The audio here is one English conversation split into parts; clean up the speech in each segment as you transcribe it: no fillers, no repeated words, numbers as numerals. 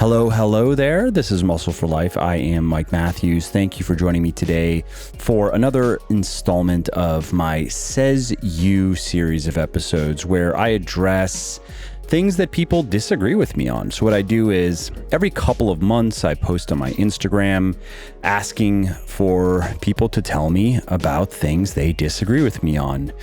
Hello there. This is Muscle for Life. I am Mike Matthews. Thank you for joining me today for another installment of my Says You series of episodes where I address things that people disagree with me on. So what I do is every couple of months, I post on my Instagram asking for people to tell me about things they disagree with me on.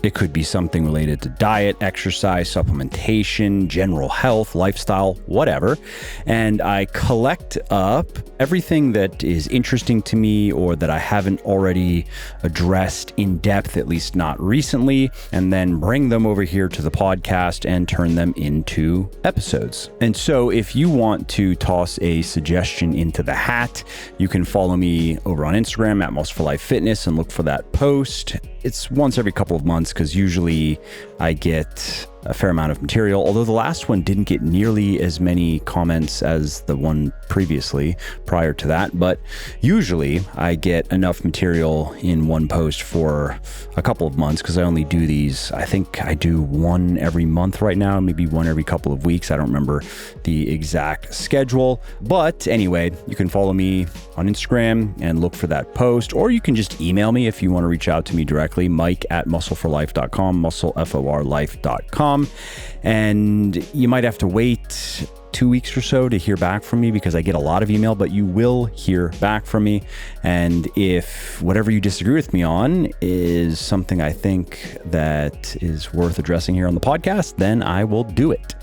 It could be something related to diet, exercise, supplementation, general health, lifestyle, whatever. And I collect up everything that is interesting to me or that I haven't already addressed in depth, at least not recently, and then bring them over here to the podcast and turn them into episodes. And so if you want to toss a suggestion into the hat, you can follow me over on Instagram at Muscle for Life Fitness and look for that post. It's once every couple of months because usually I get a fair amount of material, although the last one didn't get nearly as many comments as the one previously prior to that. But usually I get enough material in one post for a couple of months because I only do these, I think I do one every month right now, maybe one every couple of weeks. I don't remember the exact schedule. But anyway, you can follow me on Instagram and look for that post, or you can just email me if you want to reach out to me directly, mike@muscleforlife.com, muscleforlife.com. And you might have to wait 2 weeks or so to hear back from me because I get a lot of email, but you will hear back from me. And if whatever you disagree with me on is something I think that is worth addressing here on the podcast, then I will do it.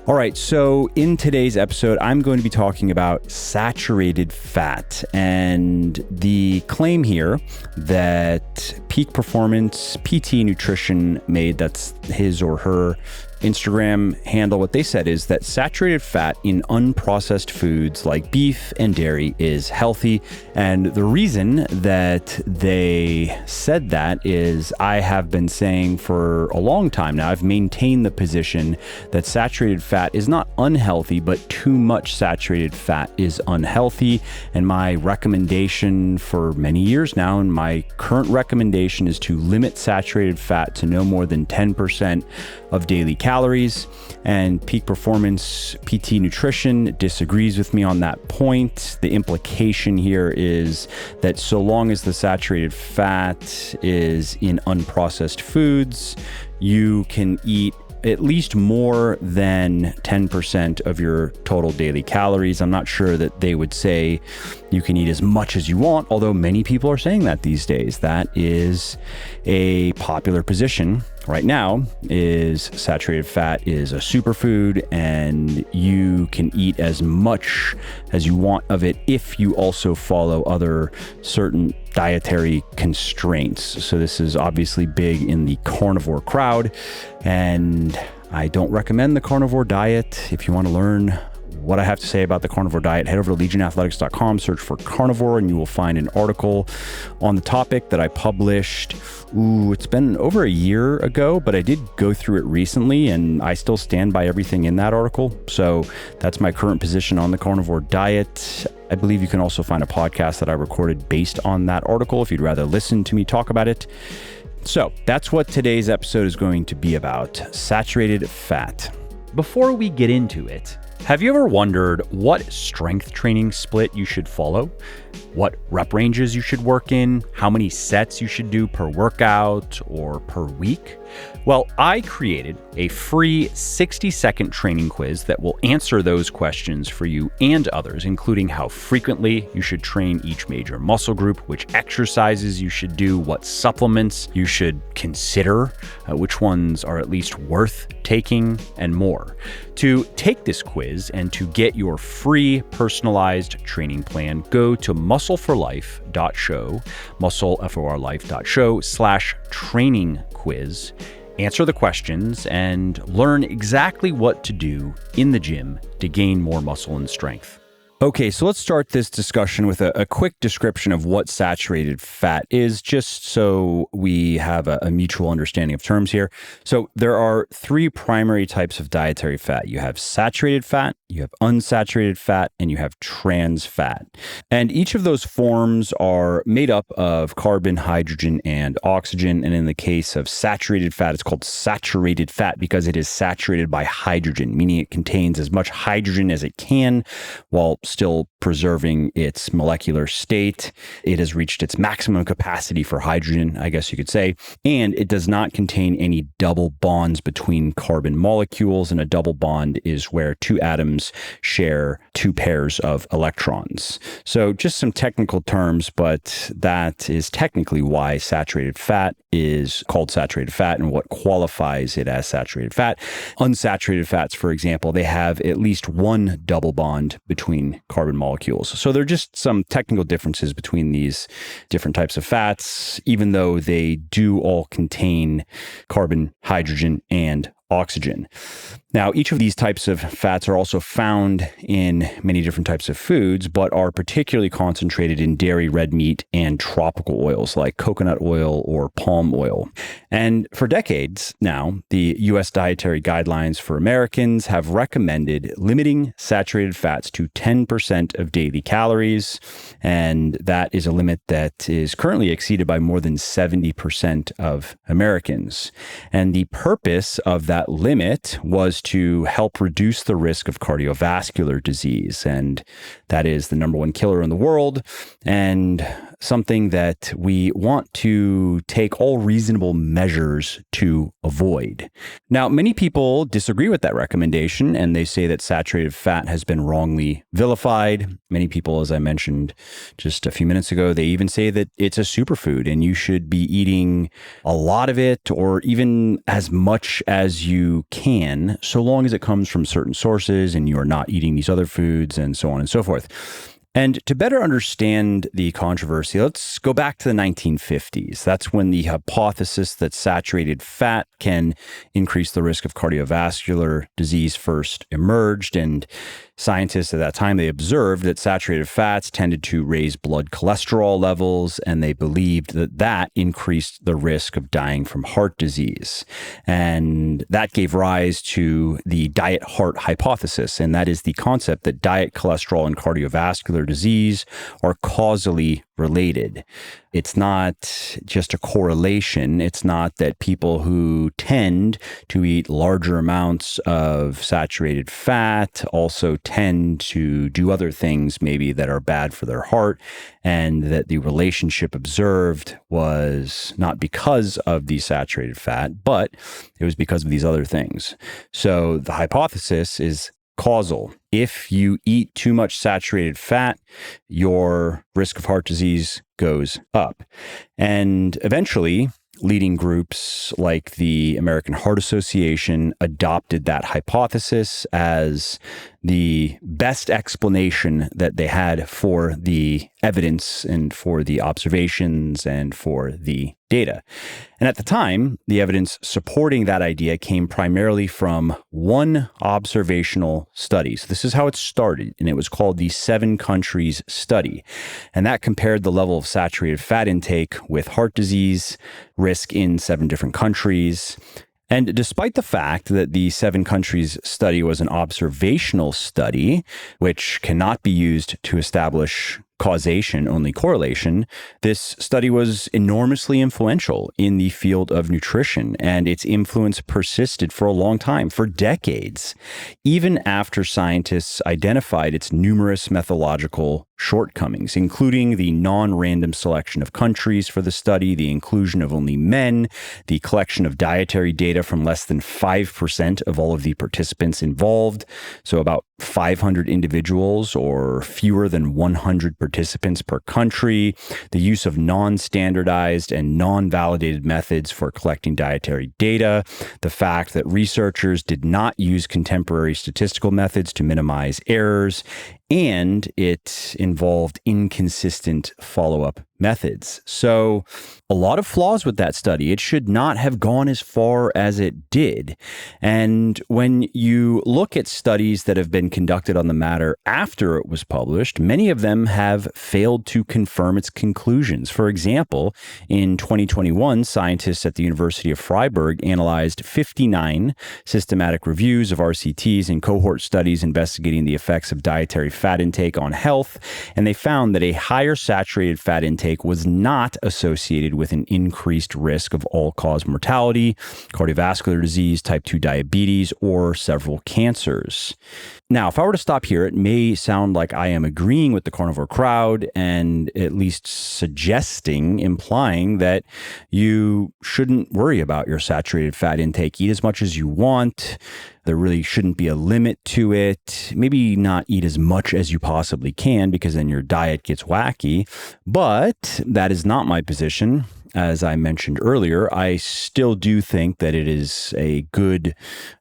All right, so in today's episode, I'm going to be talking about saturated fat and the claim here that Peak Performance PT Nutrition made, that's his or her Instagram handle. What they said is that saturated fat in unprocessed foods like beef and dairy is healthy. And the reason that they said that is I have been saying for a long time now, I've maintained the position that saturated fat is not unhealthy, but too much saturated fat is unhealthy. And my recommendation for many years now, and my current recommendation is to limit saturated fat to no more than 10% of daily calories. And Peak Performance PT Nutrition disagrees with me on that point. The implication here is that so long as the saturated fat is in unprocessed foods, you can eat at least more than 10% of your total daily calories. I'm not sure that they would say you can eat as much as you want, although many people are saying that these days. That is a popular position right now, is saturated fat is a superfood and you can eat as much as you want of it if you also follow other certain dietary constraints. So this is obviously big in the carnivore crowd, and I don't recommend the carnivore diet. If you want to learn what I have to say about the carnivore diet, head over to legionathletics.com, search for carnivore, and you will find an article on the topic that I published. It's been over a year ago, but I did go through it recently and I still stand by everything in that article. So that's my current position on the carnivore diet. I believe you can also find a podcast that I recorded based on that article if you'd rather listen to me talk about it. So that's what today's episode is going to be about: saturated fat. Before we get into it, have you ever wondered what strength training split you should follow? What rep ranges you should work in? How many sets you should do per workout or per week? Well, I created a free 60-second training quiz that will answer those questions for you and others, including how frequently you should train each major muscle group, which exercises you should do, what supplements you should consider, which ones are at least worth taking, and more. To take this quiz and to get your free personalized training plan, go to muscleforlife.show, muscleforlife.show/training quiz. Answer the questions and learn exactly what to do in the gym to gain more muscle and strength. Okay, so let's start this discussion with a quick description of what saturated fat is, just so we have a mutual understanding of terms here. So there are three primary types of dietary fat. You have saturated fat, you have unsaturated fat, and you have trans fat. And each of those forms are made up of carbon, hydrogen, and oxygen. And in the case of saturated fat, it's called saturated fat because it is saturated by hydrogen, meaning it contains as much hydrogen as it can while still preserving its molecular state. It has reached its maximum capacity for hydrogen, I guess you could say, and it does not contain any double bonds between carbon molecules. And a double bond is where two atoms share two pairs of electrons. So just some technical terms, but that is technically why saturated fat is called saturated fat and what qualifies it as saturated fat. Unsaturated fats, for example, they have at least one double bond between carbon molecules. So there are just some technical differences between these different types of fats, even though they do all contain carbon, hydrogen, and oxygen. Now, each of these types of fats are also found in many different types of foods, but are particularly concentrated in dairy, red meat, and tropical oils like coconut oil or palm oil. And for decades now, the U.S. dietary guidelines for Americans have recommended limiting saturated fats to 10% of daily calories. And that is a limit that is currently exceeded by more than 70% of Americans. And the purpose of that limit was to help reduce the risk of cardiovascular disease. And that is the number one killer in the world, and something that we want to take all reasonable measures to avoid. Now, many people disagree with that recommendation, and they say that saturated fat has been wrongly vilified. Many people, as I mentioned just a few minutes ago, they even say that it's a superfood and you should be eating a lot of it or even as much as you can, so long as it comes from certain sources and you are not eating these other foods and so on and so forth. And to better understand the controversy, let's go back to the 1950s. That's when the hypothesis that saturated fat can increase the risk of cardiovascular disease first emerged. And scientists at that time, they observed that saturated fats tended to raise blood cholesterol levels, and they believed that that increased the risk of dying from heart disease. And that gave rise to the diet heart hypothesis. And that is the concept that diet, cholesterol, and cardiovascular disease are causally related. It's not just a correlation. It's not that people who tend to eat larger amounts of saturated fat also tend to do other things maybe that are bad for their heart, and that the relationship observed was not because of the saturated fat, but it was because of these other things. So the hypothesis is causal. If you eat too much saturated fat, your risk of heart disease goes up. And eventually, leading groups like the American Heart Association adopted that hypothesis as the best explanation that they had for the evidence and for the observations and for the data. And at the time, the evidence supporting that idea came primarily from one observational study. So this is how it started, and it was called the 7 Countries Study. And that compared the level of saturated fat intake with heart disease risk in 7 different countries. And despite the fact that the 7 Countries Study was an observational study, which cannot be used to establish causation, only correlation, this study was enormously influential in the field of nutrition, and its influence persisted for a long time, for decades, even after scientists identified its numerous methodological shortcomings, including the non-random selection of countries for the study, the inclusion of only men, the collection of dietary data from less than 5% of all of the participants involved, so about 500 individuals or fewer than 100 participants per country, the use of non-standardized and non-validated methods for collecting dietary data, the fact that researchers did not use contemporary statistical methods to minimize errors, and it involved inconsistent follow-up methods. So a lot of flaws with that study. It should not have gone as far as it did. And when you look at studies that have been conducted on the matter after it was published, many of them have failed to confirm its conclusions. For example, in 2021, scientists at the University of Freiburg analyzed 59 systematic reviews of RCTs and cohort studies investigating the effects of dietary fat intake on health, and they found that a higher saturated fat intake was not associated with an increased risk of all-cause mortality, cardiovascular disease, type 2 diabetes, or several cancers. Now, if I were to stop here, it may sound like I am agreeing with the carnivore crowd and at least implying that you shouldn't worry about your saturated fat intake. Eat as much as you want. There really shouldn't be a limit to it. Maybe not eat as much as you possibly can because then your diet gets wacky. But that is not my position. As I mentioned earlier, I still do think that it is a good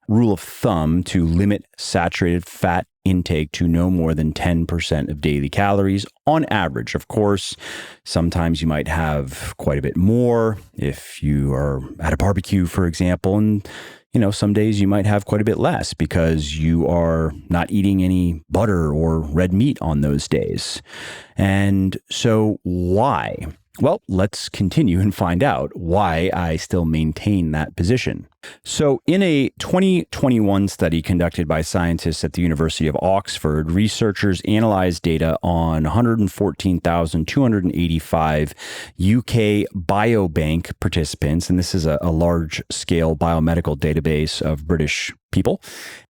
rule of thumb to limit saturated fat intake to no more than 10% of daily calories on average. Of course, sometimes you might have quite a bit more if you are at a barbecue, for example, and some days you might have quite a bit less because you are not eating any butter or red meat on those days. And so why? Well, let's continue and find out why I still maintain that position. So in a 2021 study conducted by scientists at the University of Oxford, researchers analyzed data on 114,285 UK biobank participants, and this is a large-scale biomedical database of British people.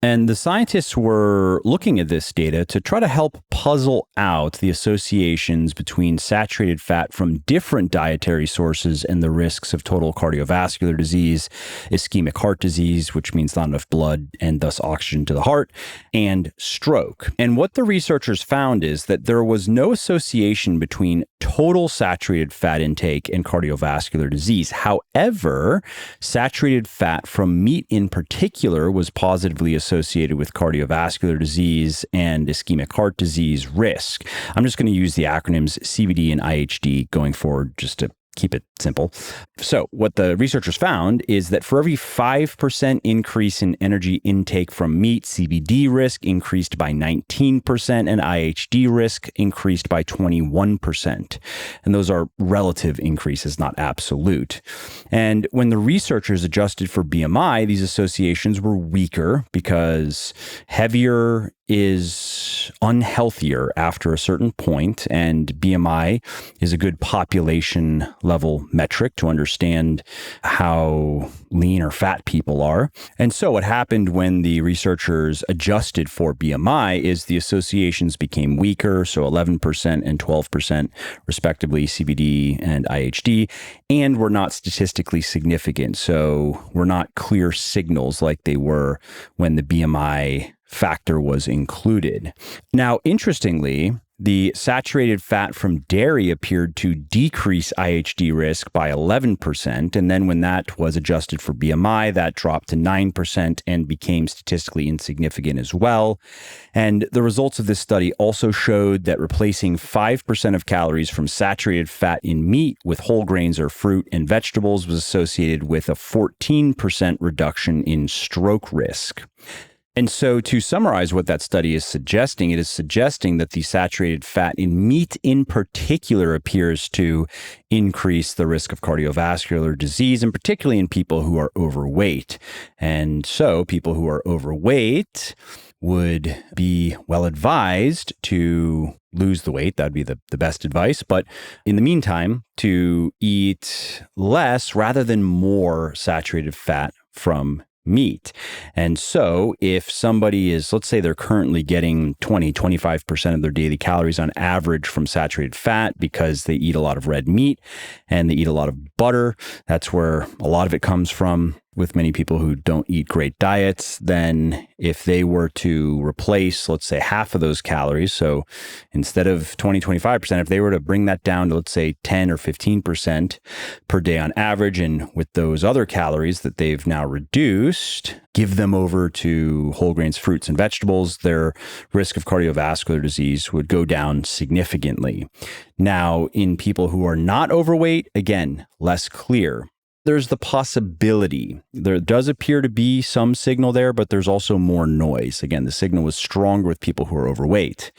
And the scientists were looking at this data to try to help puzzle out the associations between saturated fat from different dietary sources and the risks of total cardiovascular disease, ischemic heart disease, which means not enough blood and thus oxygen to the heart, and stroke. And what the researchers found is that there was no association between total saturated fat intake and cardiovascular disease. However, saturated fat from meat in particular was positively associated with cardiovascular disease and ischemic heart disease risk. I'm just going to use the acronyms CVD and IHD going forward just to keep it simple. So what the researchers found is that for every 5% increase in energy intake from meat, CVD risk increased by 19% and IHD risk increased by 21%. And those are relative increases, not absolute. And when the researchers adjusted for BMI, these associations were weaker because heavier is unhealthier after a certain point, and BMI is a good population level metric to understand how lean or fat people are. And so what happened when the researchers adjusted for BMI is the associations became weaker, so 11% and 12% respectively, CVD and IHD, and were not statistically significant. So were not clear signals like they were when the BMI factor was included. Now, interestingly, the saturated fat from dairy appeared to decrease IHD risk by 11%. And then when that was adjusted for BMI, that dropped to 9% and became statistically insignificant as well. And the results of this study also showed that replacing 5% of calories from saturated fat in meat with whole grains or fruit and vegetables was associated with a 14% reduction in stroke risk. And so to summarize what that study is suggesting, it is suggesting that the saturated fat in meat in particular appears to increase the risk of cardiovascular disease, and particularly in people who are overweight. And so people who are overweight would be well advised to lose the weight. That'd be the best advice. But in the meantime, to eat less rather than more saturated fat from meat. And so if somebody is, let's say they're currently getting 25% of their daily calories on average from saturated fat because they eat a lot of red meat and they eat a lot of butter, that's where a lot of it comes from. with many people who don't eat great diets, then if they were to replace, let's say, half of those calories, so instead of 20-25%, if they were to bring that down to, let's say, 10 or 15% per day on average, and with those other calories that they've now reduced, give them over to whole grains, fruits, and vegetables, their risk of cardiovascular disease would go down significantly. Now, in people who are not overweight, again, less clear. There's the possibility. There does appear to be some signal there, but there's also more noise. Again, the signal was stronger with people who are overweight.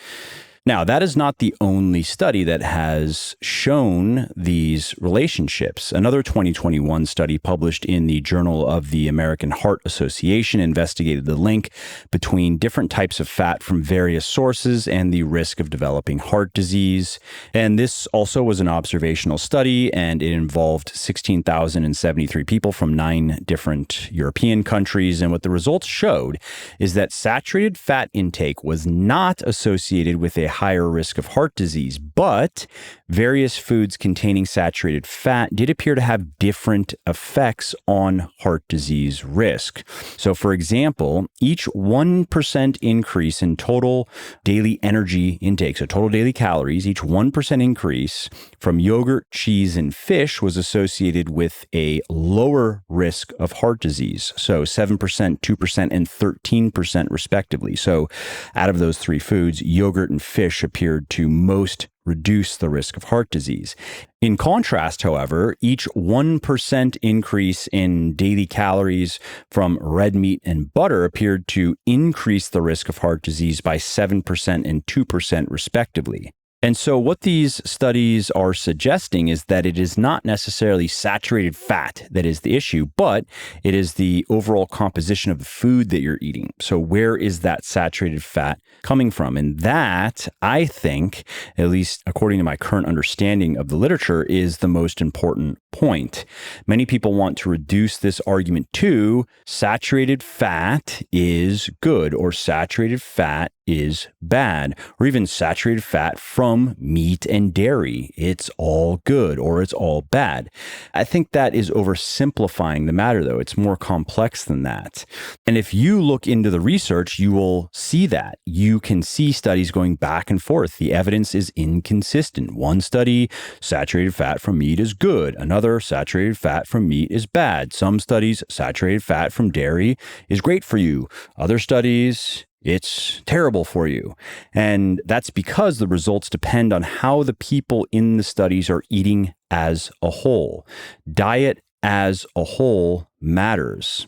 Now, that is not the only study that has shown these relationships. Another 2021 study published in the Journal of the American Heart Association investigated the link between different types of fat from various sources and the risk of developing heart disease. And this also was an observational study, and it involved 16,073 people from 9 different European countries. And what the results showed is that saturated fat intake was not associated with a higher risk of heart disease, but various foods containing saturated fat did appear to have different effects on heart disease risk. So, for example, each 1% increase in total daily energy intake, so total daily calories, each 1% increase from yogurt, cheese, and fish was associated with a lower risk of heart disease. So 7%, 2%, and 13% respectively. So out of those 3 foods, yogurt and fish appeared to most reduce the risk of heart disease. In contrast, however, each 1% increase in daily calories from red meat and butter appeared to increase the risk of heart disease by 7% and 2% respectively. And so what these studies are suggesting is that it is not necessarily saturated fat that is the issue, but it is the overall composition of the food that you're eating. So where is that saturated fat coming from? And that, I think, at least according to my current understanding of the literature, is the most important point. Many people want to reduce this argument to saturated fat is good, or saturated fat is bad, or even saturated fat from meat and dairy. It's all good or it's all bad. I think that is oversimplifying the matter, though. It's more complex than that. And if you look into the research, you will see that. You can see studies going back and forth. The evidence is inconsistent. One study, saturated fat from meat is good. Another, saturated fat from meat is bad. Some studies, saturated fat from dairy is great for you. Other studies, it's terrible for you. And that's because the results depend on how the people in the studies are eating as a whole. Diet as a whole matters.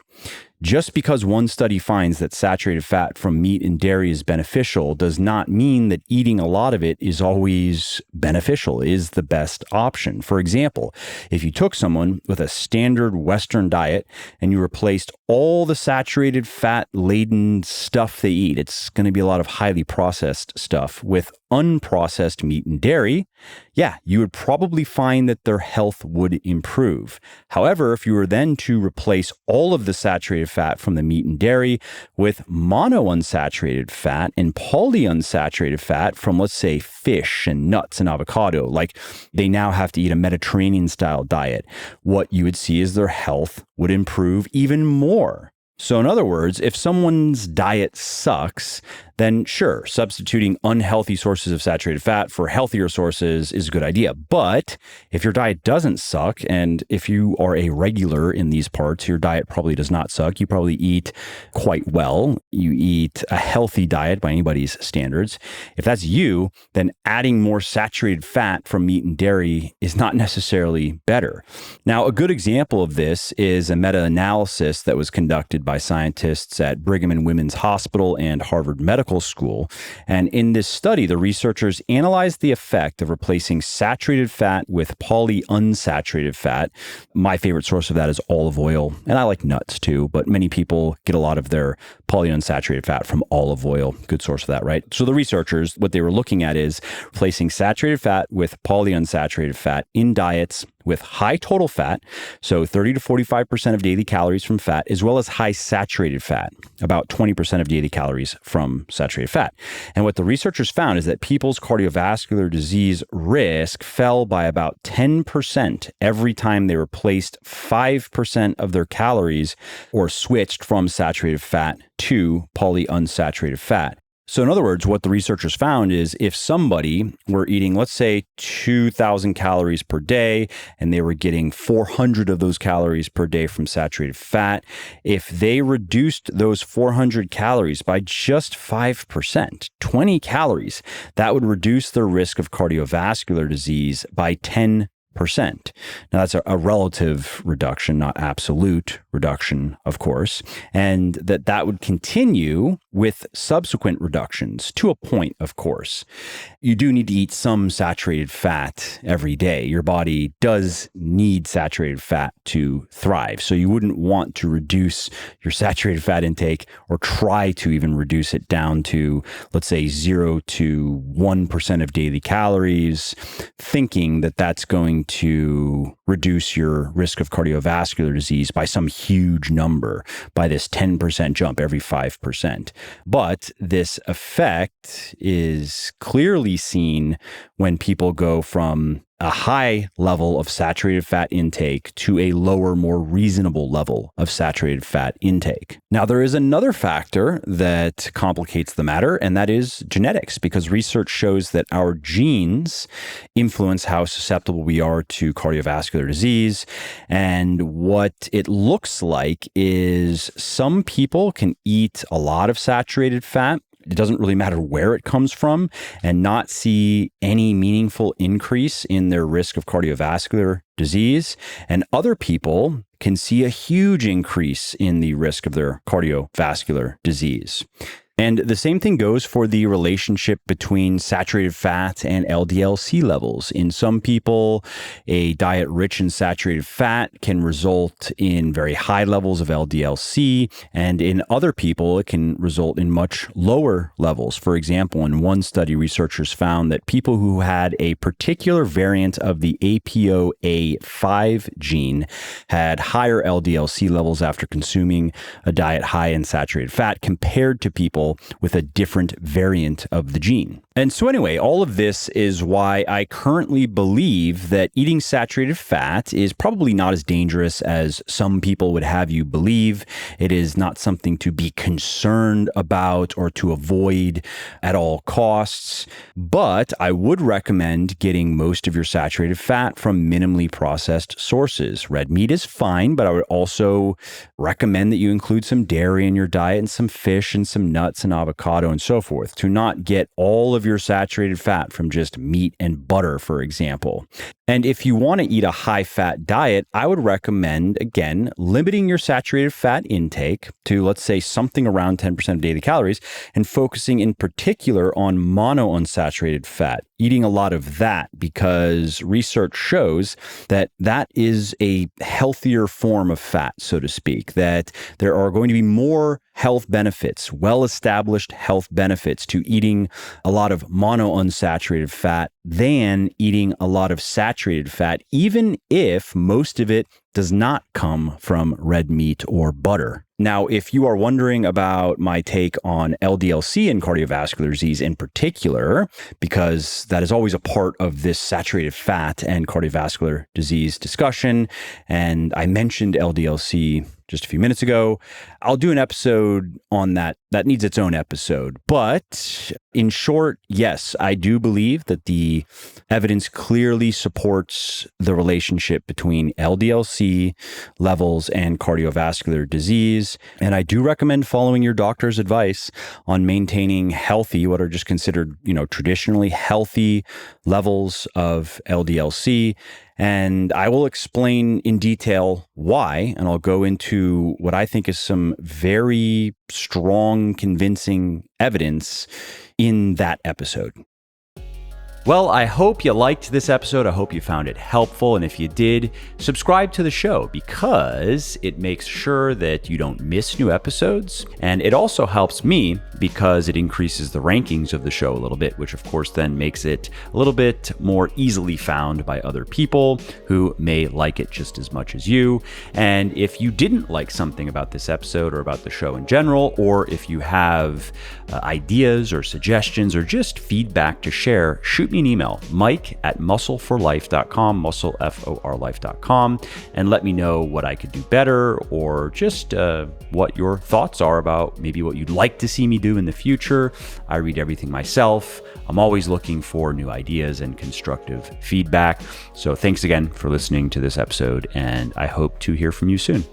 Just because one study finds that saturated fat from meat and dairy is beneficial does not mean that eating a lot of it is always beneficial, is the best option. For example, if you took someone with a standard Western diet and you replaced all the saturated fat-laden stuff they eat, it's going to be a lot of highly processed stuff, with unprocessed meat and dairy, yeah, you would probably find that their health would improve. However, if you were then to replace all of the saturated fat from the meat and dairy with monounsaturated fat and polyunsaturated fat from, let's say, fish and nuts and avocado, like they now have to eat a Mediterranean-style diet, what you would see is their health would improve even more. So in other words, if someone's diet sucks, then sure, substituting unhealthy sources of saturated fat for healthier sources is a good idea. But if your diet doesn't suck, and if you are a regular in these parts, your diet probably does not suck. You probably eat quite well. You eat a healthy diet by anybody's standards. If that's you, then adding more saturated fat from meat and dairy is not necessarily better. Now, a good example of this is a meta-analysis that was conducted by scientists at Brigham and Women's Hospital and Harvard Medical School. And in this study, the researchers analyzed the effect of replacing saturated fat with polyunsaturated fat. My favorite source of that is olive oil, and I like nuts too, but many people get a lot of their polyunsaturated fat from olive oil. Good source of that, right? So the researchers, what they were looking at is replacing saturated fat with polyunsaturated fat in diets with high total fat, so 30 to 45% of daily calories from fat, as well as high saturated fat, about 20% of daily calories from saturated fat. And what the researchers found is that people's cardiovascular disease risk fell by about 10% every time they replaced 5% of their calories or switched from saturated fat to polyunsaturated fat. So in other words, what the researchers found is if somebody were eating, let's say 2,000 calories per day, and they were getting 400 of those calories per day from saturated fat, if they reduced those 400 calories by just 5%, 20 calories, that would reduce their risk of cardiovascular disease by 10%. Now, that's a relative reduction, not absolute reduction, of course, and that would continue with subsequent reductions to a point, of course. You do need to eat some saturated fat every day. Your body does need saturated fat to thrive. So you wouldn't want to reduce your saturated fat intake or try to even reduce it down to, let's say, 0 to 1% of daily calories, thinking that that's going to reduce your risk of cardiovascular disease by some huge number, by this 10% jump every 5%. But this effect is clearly seen when people go from a high level of saturated fat intake to a lower, more reasonable level of saturated fat intake. Now, there is another factor that complicates the matter, and that is genetics, because research shows that our genes influence how susceptible we are to cardiovascular disease. And what it looks like is some people can eat a lot of saturated fat. It doesn't really matter where it comes from, and not see any meaningful increase in their risk of cardiovascular disease. And other people can see a huge increase in the risk of their cardiovascular disease. And the same thing goes for the relationship between saturated fat and LDLC levels. In some people, a diet rich in saturated fat can result in very high levels of LDLC, and in other people, it can result in much lower levels. For example, in one study, researchers found that people who had a particular variant of the APOA5 gene had higher LDLC levels after consuming a diet high in saturated fat compared to people with a different variant of the gene. And so anyway, all of this is why I currently believe that eating saturated fat is probably not as dangerous as some people would have you believe. It is not something to be concerned about or to avoid at all costs. But I would recommend getting most of your saturated fat from minimally processed sources. Red meat is fine, but I would also recommend that you include some dairy in your diet and some fish and some nuts and avocado and so forth, to not get all of your saturated fat from just meat and butter, for example. And if you want to eat a high-fat diet, I would recommend, again, limiting your saturated fat intake to, let's say, something around 10% of daily calories, and focusing in particular on monounsaturated fat, eating a lot of that, because research shows that that is a healthier form of fat, so to speak, that there are going to be more health benefits, well-established health benefits to eating a lot of monounsaturated fat than eating a lot of saturated fat, even if most of it does not come from red meat or butter. Now, if you are wondering about my take on LDLC and cardiovascular disease in particular, because that is always a part of this saturated fat and cardiovascular disease discussion, and I mentioned LDLC just a few minutes ago, I'll do an episode on that. That needs its own episode. But in short, yes, I do believe that the evidence clearly supports the relationship between LDLC levels and cardiovascular disease. And I do recommend following your doctor's advice on maintaining healthy, what are just considered, traditionally healthy levels of LDLC. And I will explain in detail why, and I'll go into what I think is some very strong, convincing evidence in that episode. Well, I hope you liked this episode. I hope you found it helpful. And if you did, subscribe to the show because it makes sure that you don't miss new episodes. And it also helps me because it increases the rankings of the show a little bit, which of course then makes it a little bit more easily found by other people who may like it just as much as you. And if you didn't like something about this episode or about the show in general, or if you have ideas or suggestions or just feedback to share, shoot me an email, mike@muscleforlife.com, muscleforlife.com, and let me know what I could do better or just what your thoughts are about maybe what you'd like to see me do in the future. I read everything myself. I'm always looking for new ideas and constructive feedback. So thanks again for listening to this episode, and I hope to hear from you soon.